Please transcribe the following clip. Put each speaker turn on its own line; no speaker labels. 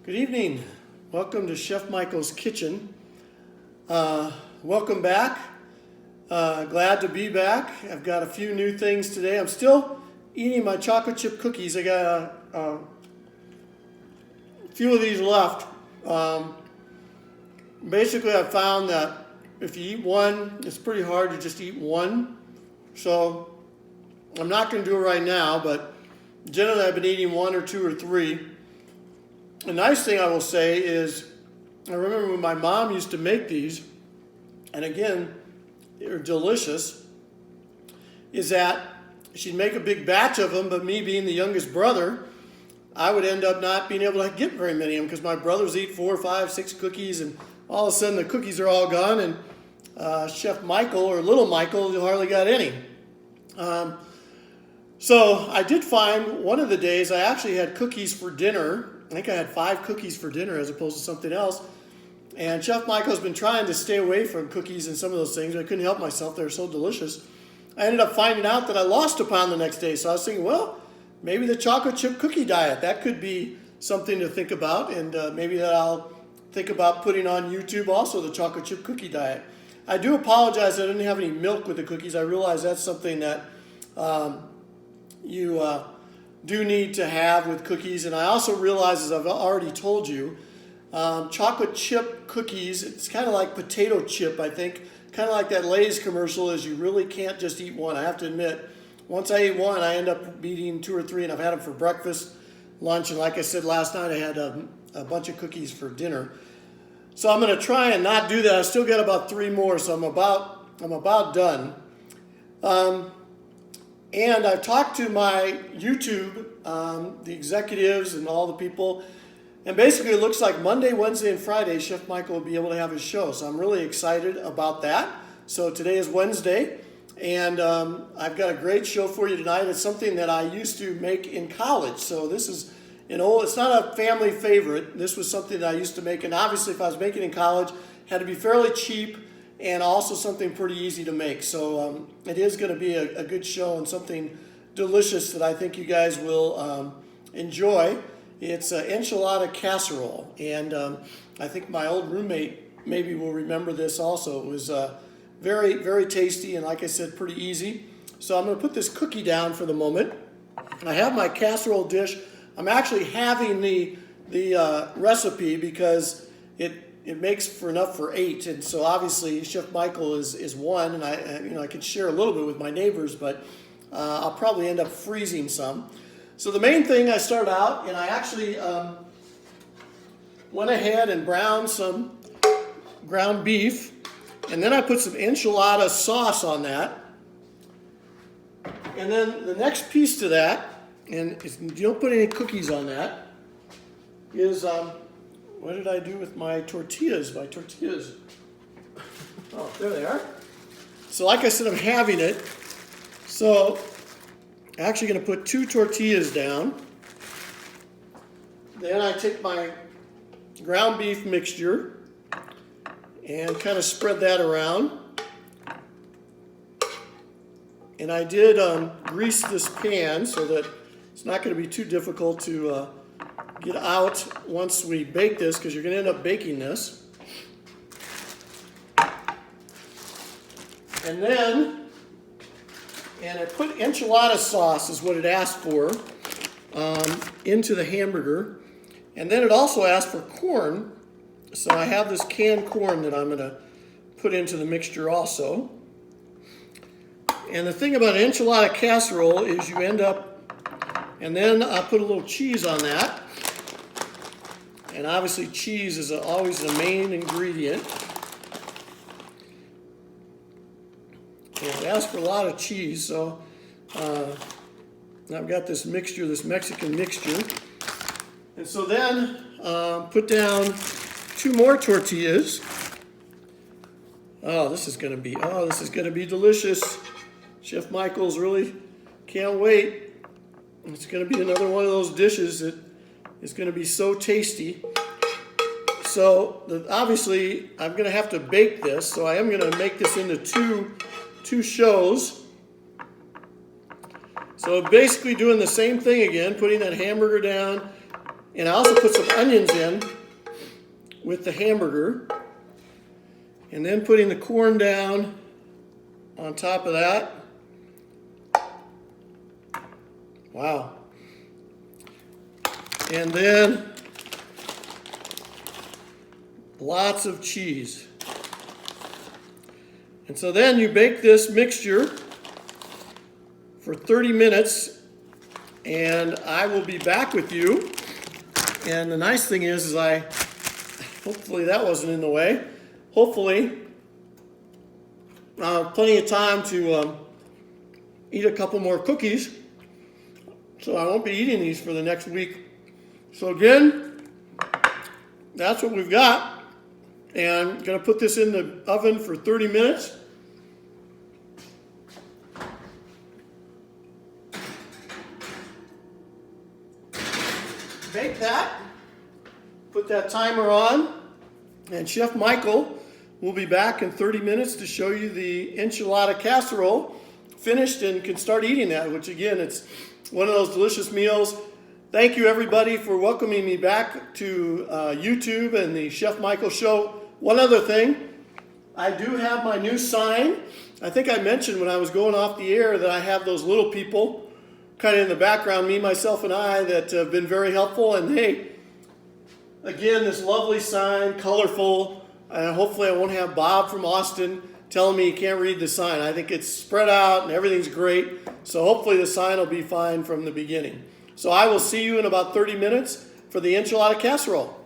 Good evening. Welcome to Chef Michael's Kitchen. Welcome back. Glad to be back. I've got a few new things today. I'm still eating my chocolate chip cookies. I got a few of these left. Basically, I found that if you eat one, it's pretty hard to just eat one. So I'm not going to do it right now, but generally I've been eating one or two or three. The nice thing I will say is, I remember when my mom used to make these, and again, they're delicious, is that she'd make a big batch of them, but me being the youngest brother, I would end up not being able to get very many of them because my brothers eat 4, 5, 6 cookies, and all of a sudden the cookies are all gone, and Chef Michael, or Little Michael, hardly got any. So I did find one of the days I actually had cookies for dinner. I think I had 5 cookies for dinner as opposed to something else. And Chef Michael's been trying to stay away from cookies and some of those things. I couldn't help myself. They were so delicious. I ended up finding out that I lost a pound the next day. So I was thinking, well, maybe the chocolate chip cookie diet, that could be something to think about. And maybe that I'll think about putting on YouTube also, the chocolate chip cookie diet. I do apologize I didn't have any milk with the cookies. I realize that's something that you do need to have with cookies. And I also realize, as I've already told you, chocolate chip cookies, it's kind of like potato chip, I think. Kind of like that Lay's commercial is you really can't just eat one. I have to admit, once I eat one, I end up eating 2 or 3, and I've had them for breakfast, lunch, and like I said last night, I had a bunch of cookies for dinner. So I'm going to try and not do that. I still got about 3 more, so I'm about done. And I've talked to my YouTube, the executives and all the people, and basically it looks like Monday, Wednesday, and Friday, Chef Michael will be able to have his show. So I'm really excited about that. So today is Wednesday, and I've got a great show for you tonight. It's something that I used to make in college. So this is it's not a family favorite. This was something that I used to make, and obviously if I was making it in college, it had to be fairly cheap, and also something pretty easy to make. So it is going to be a good show and something delicious that I think you guys will enjoy. It's Enchilada casserole. And I think my old roommate maybe will remember this also. It was very, very tasty and, like I said, pretty easy. So I'm going to put this cookie down for the moment. I have my casserole dish. I'm actually having the recipe because it makes for enough for 8, and so obviously Chef Michael is one, and I could share a little bit with my neighbors, but I'll probably end up freezing some. So the main thing, I start out, and I actually went ahead and browned some ground beef, and then I put some enchilada sauce on that. And then the next piece to that, and you don't put any cookies on that, is what did I do with my tortillas? Oh, there they are. So like I said, I'm having it. So I'm actually going to put 2 tortillas down. Then I take my ground beef mixture and kind of spread that around. And I did grease this pan so that it's not going to be too difficult to get out once we bake this, because you're going to end up baking this. And I put enchilada sauce, is what it asked for, into the hamburger. And then it also asked for corn. So I have this canned corn that I'm going to put into the mixture also. And the thing about an enchilada casserole is you end up, and then I put a little cheese on that. And obviously cheese is always the main ingredient. And it asks for a lot of cheese, so I've got this mixture, this Mexican mixture. And so then put down 2 more tortillas. This is going to be delicious. Chef Michael's really can't wait. It's going to be another one of those dishes that is going to be so tasty. So obviously I'm going to have to bake this, so I am going to make this into two shows. So basically doing the same thing again, putting that hamburger down, And I also put some onions in with the hamburger. And then putting the corn down on top of that. Wow. And then lots of cheese. And so then you bake this mixture for 30 minutes, and I will be back with you. And the nice thing is hopefully that wasn't in the way. Hopefully, plenty of time to eat a couple more cookies. So I won't be eating these for the next week. So again, that's what we've got. And I'm going to put this in the oven for 30 minutes. Bake that. Put that timer on. And Chef Michael will be back in 30 minutes to show you the enchilada casserole finished and can start eating that, which again, it's one of those delicious meals. Thank you everybody for welcoming me back to YouTube and the Chef Michael Show. One other thing, I do have my new sign. I think I mentioned when I was going off the air that I have those little people kind of in the background, me, myself, and I, that have been very helpful. And hey, again, this lovely sign, colorful, and hopefully I won't have Bob from Austin telling me he can't read the sign. I think it's spread out and everything's great. So hopefully the sign will be fine from the beginning. So I will see you in about 30 minutes for the enchilada casserole.